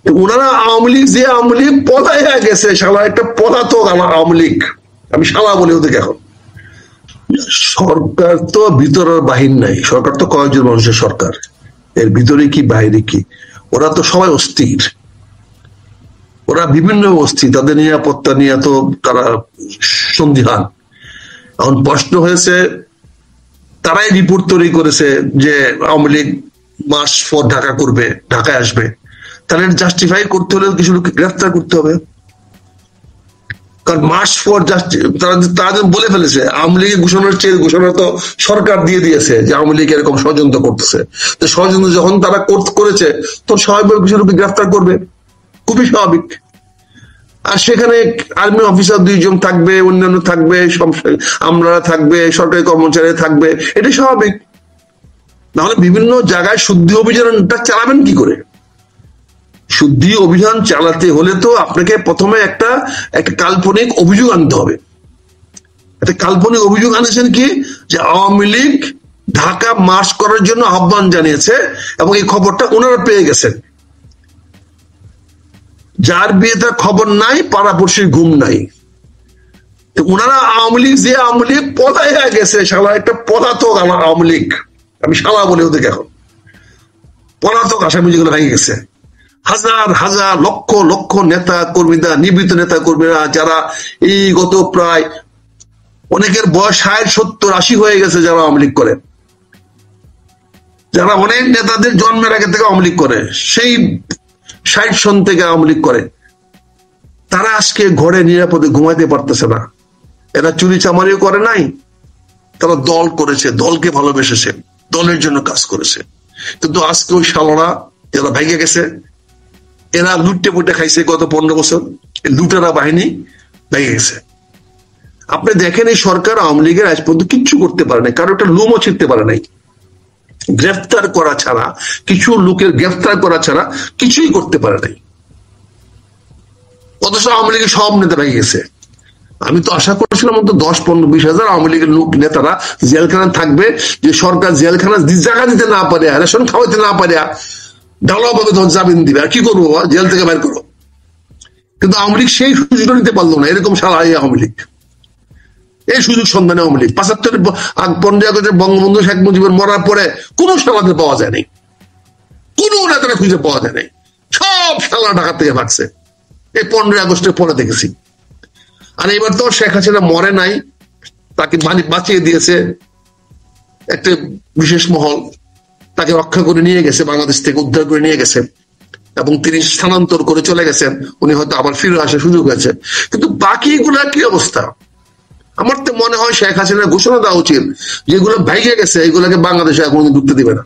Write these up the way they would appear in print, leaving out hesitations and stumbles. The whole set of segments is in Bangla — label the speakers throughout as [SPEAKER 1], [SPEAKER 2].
[SPEAKER 1] ওনারা আওয়ামী লীগ যে আওয়ামী লীগ পলাইয়া গেছে, শালা একটা পলাতক আওয়ামী লীগ, আমি শালা বলে ওদের এখন। সরকার তো ভিতরের বাহির নাই, সরকার তো কয়েকজন মানুষের সরকার, এর ভিতরে কি বাইরে কি, ওরা তো সবাই অস্থির, ওরা বিভিন্ন অস্থির, তাদের নিরাপত্তা নিয়ে তো তারা সন্দিহান। এখন প্রশ্ন হয়েছে, তারাই রিপোর্ট তৈরি করেছে যে আওয়ামী লীগ মার্চ পর ঢাকা করবে, ঢাকায় আসবে, তাহলে জাস্টিফাই করতে হলে কিছু লোককে গ্রেফতার করতে হবে। কারণ মার্চ পর তারা বলে ফেলেছে আওয়ামী লীগের ঘোষণা তো সরকার দিয়ে দিয়েছে যে আওয়ামী লীগ এরকম ষড়যন্ত্র করতেছে, তো ষড়যন্ত্র যখন তারা করেছে তো স্বাভাবিক কিছু লোককে গ্রেফতার করবে, খুবই স্বাভাবিক। আর সেখানে আর্মি অফিসার 2 জন থাকবে, অন্যান্য থাকবে, আমরা থাকবে, সরকারি কর্মচারী থাকবে, এটা স্বাভাবিক। নাহলে বিভিন্ন জায়গায় শুদ্ধি অভিযানটা চালাবেন কি করে? শুদ্ধি অভিযান চালাতে হলে তো আপনাকে প্রথমে একটা কাল্পনিক অভিযোগ আনতে হবে। একটা কাল্পনিক অভিযোগ আনেছেন কি, যে আওয়ামী লীগ ঢাকা মার্চ করার জন্য আহ্বান জানিয়েছে এবং এই খবরটা ওনারা পেয়ে গেছেন। যার বিয়েতে খবর নাই, পাড়াপড়শির ঘুম নাই। ওনারা আওয়ামী লীগ যে আওয়ামী লীগ পলাইয়া গেছে, শালা একটা পলাতক আওয়ামী লীগ, আমি শালা বলে ওদের এখন। পলাতক আসামি যেগুলো ভেঙে গেছে, হাজার হাজার লক্ষ লক্ষ নেতা কর্মীরা, নিবৃত্ত নেতা কর্মীরা, যারা এই গত প্রায় অনেকের বয়স 60, 70, 80 হয়ে গেছে, যারা আওয়ামী লীগ করে, যারা অনেক নেতাদের জন্মের আগে থেকে আওয়ামী লীগ করে, সেই 60 সন থেকে আওয়ামী লীগ করে, তারা আজকে ঘরে নিরাপদে ঘুমাইতে পারতেছে না। এরা চুরি চামারিও করে নাই, তারা দল করেছে, দলকে ভালোবেসেছে, দলের জন্য কাজ করেছে। কিন্তু আজকে ওই শালারা যারা ভেঙে গেছে, এরা লুটে পুটে খাইছে গত 15 বছর, লুটেরা বাহিনী ভেঙে গেছে। আপনি দেখেন এই সরকার আওয়ামী লীগের আজ পর্যন্ত কিচ্ছু করতে পারে নাই, কারো একটা লুমও ছিঁড়তে পারে নাই, গ্রেফতার করা ছাড়া, কিছু লোকের গ্রেফতার করা ছাড়া কিছুই করতে পারে নাই। অথচ আওয়ামী লীগের সব নেতা ভেঙে গেছে। আমি তো আশা করছিলাম অন্তত 10, 15, 20 হাজার আওয়ামী লীগের লোক নেতারা জেলখানা থাকবে, যে সরকার জেলখানা জায়গা দিতে না পারে, রেশন খাওয়াইতে না পারে, ঢালাওভাবে তখন জামিন দিবে, আর কি করবো, জেল থেকে বের করো। কিন্তু আওয়ামী লীগ সেই সুযোগটা নিতে পারলো না। এরকম সারা আওয়ামী লীগ, এই সুযোগ সন্ধানে আওয়ামী লীগ 75 15 আগস্টে বঙ্গবন্ধু শেখ মুজিবের মরার পরে কোনো সালাতে পাওয়া যায় নাই, কোনো নেতারা খুঁজে পাওয়া যায় নাই, সব সালা ঢাকা থেকে ভাগছে। এই 15 আগস্টের পরে দেখেছি। আর এবার তো শেখ হাসিনা মরে নাই, তাকে বাঁচিয়ে দিয়েছে একটা বিশেষ মহল, তাকে রক্ষা করে নিয়ে গেছে, বাংলাদেশ থেকে উদ্ধার করে নিয়ে গেছে, এবং তিনি স্থানান্তর করে চলে গেছেন। উনি হয়তো আবার ফিরে আসার সুযোগ হয়েছে। কিন্তু বাকিগুলা কি অবস্থা? আমার তো মনে হয় শেখ হাসিনার ঘোষণা দেওয়া উচিত, যেগুলো ভেঙে গেছে এগুলোকে বাংলাদেশে এখন ঢুকতে দিবে না।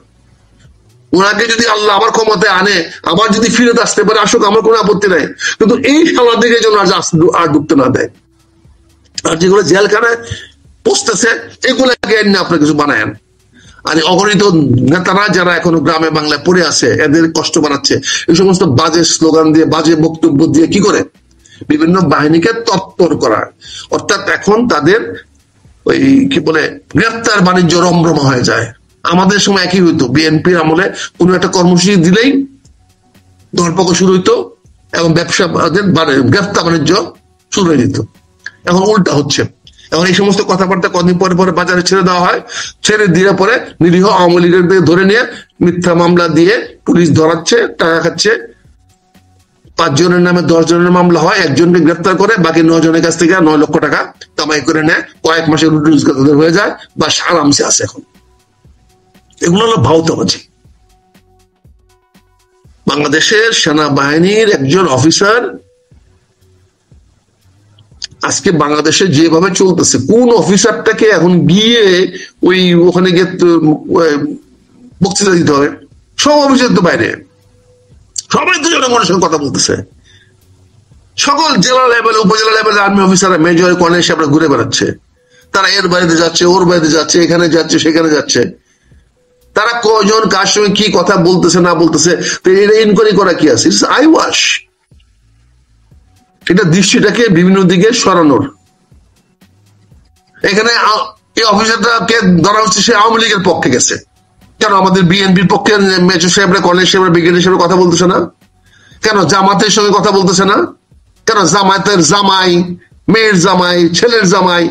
[SPEAKER 1] ওনাকে যদি আল্লাহ আবার ক্ষমতায় আনে, আবার যদি ফিরে আসতে পারে, আসুক, আমার কোনো আপত্তি নাই। কিন্তু এই শালা দিকে যেন আর ঢুকতে না দেয়। আর যেগুলো জেলখানায় পৌঁছতেছে, এগুলাকে আপনার কিছু বানায়েন। আর অগণিত নেতারা যারা এখনো গ্রামে বাংলায় পড়ে আছে, এদের কষ্ট বাড়াচ্ছে এই সমস্ত বাজে স্লোগান দিয়ে, বাজে বক্তব্য দিয়ে, কি করে বিভিন্ন বাহিনীকে তৎপর করা। অর্থাৎ এখন তাদের ওই কি বলে গ্রেফতার বাণিজ্য রমরমা হয়ে যায়। আমাদের সময় একই হইতো, বিএনপির আমলে কোনো একটা কর্মসূচি দিলেই ধরপাকড় শুরু হইতো এবং ব্যবসা গ্রেফতার বাণিজ্য শুরু হয়ে যেত। এখন উল্টা হচ্ছে। এখন এই সমস্ত কথাবার্তা কদিন পরে পরে বাজারে ছেড়ে দেওয়া হয়, ছেড়ে দিয়ে পরে নিরীহ আওয়ামী লীগের ধরে নিয়ে মিথ্যা মামলা দিয়ে পুলিশ ধরাচ্ছে, টাকা খাচ্ছে। 5 জনের নামে 10 জনের মামলা হয়, একজনকে গ্রেফতার করে, বাকি 9 জনের কাছ থেকে 9 লক্ষ টাকা কামাই করে নেয়, কয়েক মাসের রোজগার হয়ে যায়, বা আরামসে আছে। এখন এগুলো হলো ভাওতাবাজি। বাংলাদেশের সেনাবাহিনীর একজন অফিসার আজকে বাংলাদেশে যেভাবে চলতেছে, কোন অফিসারটাকে এখন গিয়ে ওখানে গিয়ে বক্তৃতা দিতে হবে? সব অফিসার তো বাইরে, সবাই তো জনগণের সঙ্গে কথা বলতেছে। সকল জেলা লেভেলে, উপজেলা লেভেলে আর্মি অফিসাররা, মেজর, কর্নেল সাহেবরা ঘুরে বেড়াচ্ছে। তারা এর বাড়িতে যাচ্ছে, ওর বাড়িতে যাচ্ছে, এখানে যাচ্ছে, সেখানে যাচ্ছে। তারা কজন কার সঙ্গে কি কথা বলতেছে না বলতেছে, এটা ইনকোয়ারি করা কি আছে? I wash. এটা দৃষ্টিটাকে বিভিন্ন দিকে সরানোর। এখানে এই অফিসারটাকে ধরা হচ্ছে সে আওয়ামী লীগের পক্ষে গেছে, কেন আমাদের বিএনপির পক্ষে মেজর সাহেবরা, কর্নেল সাহেবরা, ব্রিগেডিয়ার সাহেবরা কথা বলতেছে না? কেন জামাতের সঙ্গে কথা বলতেছে না? কেন জামাতের জামাই, মেয়ের জামাই, ছেলের জামাই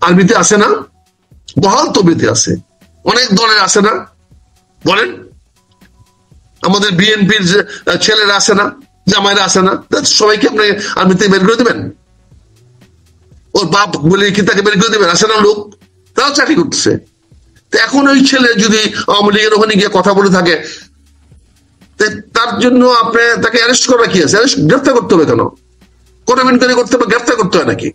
[SPEAKER 1] আরবিতে আছে না? বহাল তবিতে আছে, অনেক দলের আছে না? বলেন, আমাদের বিএনপির ছেলেরা আছে না, জামাইরা আছে না? সবাইকে আপনি আরবিতে বের করে দিবেন? ওর বাপ বলে কি তাকে বের করে দিবেন? আছে না লোক? তারাও চাকরি করতেছে। তো এখন ওই ছেলে যদি আওয়ামী লীগের ওখানে গিয়ে কথা বলে থাকে, তার জন্য আপনি তাকে অ্যারেস্ট করা কি আছে? গ্রেফতার করতে হবে কেন? কোন ইনকোয়ারি করতে হবে, গ্রেফতার করতে হয় নাকি?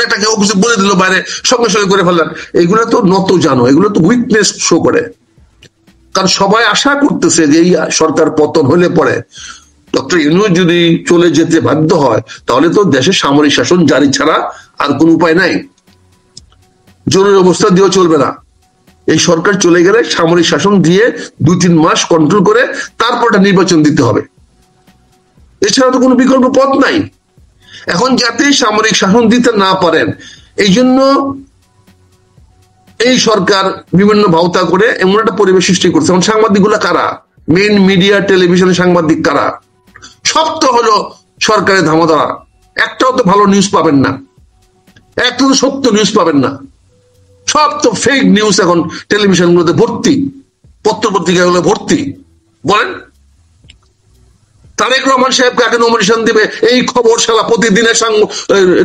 [SPEAKER 1] এটাকে কিছু বলে দিল বাইরে, সঙ্গে সঙ্গে করে ফেললেন। এগুলো তো নত জানো, এগুলো তো উইকনেস শো করে। কারণ সবাই আশা করতেছে যে এই সরকার পতন হলে পরে ডক্টর ইউনূস যদি চলে যেতে বাধ্য হয়, তাহলে তো দেশে সামরিক শাসন জারি ছাড়া আর কোন উপায় নাই। জরুরি অবস্থা দিয়েও চলবে না। এই সরকার চলে গেলে সামরিক শাসন দিয়ে 2-3 মাস কন্ট্রোল করে তারপর নির্বাচন দিতে হবে, এছাড়া তো কোনো বিকল্প পথ নাই। এখন যাতে সামরিক শাসন দিতে না পারেন, এই জন্য এই সরকার বিভিন্ন ভাওতা করে এমন একটা পরিবেশ সৃষ্টি করছে। এখন সাংবাদিকগুলো কারা? মেইন মিডিয়া, টেলিভিশনের সাংবাদিক কারা? সব তো হলো সরকারের ধামাধারা। একটাও তো ভালো নিউজ পাবেন না, একটা তো সত্য নিউজ পাবেন না। সব তো ফেক নিউজ এখন টেলিভিশনগুলোতে ভর্তি, পত্র পত্রিকাগুলো ভর্তি। বলেন, তারেক রহমান সাহেব কাকে নমিনেশন দিবে এই খবর শালা প্রতিদিনের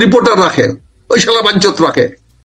[SPEAKER 1] রিপোর্টার রাখে, ওই শালা বাঞ্চত রাখে।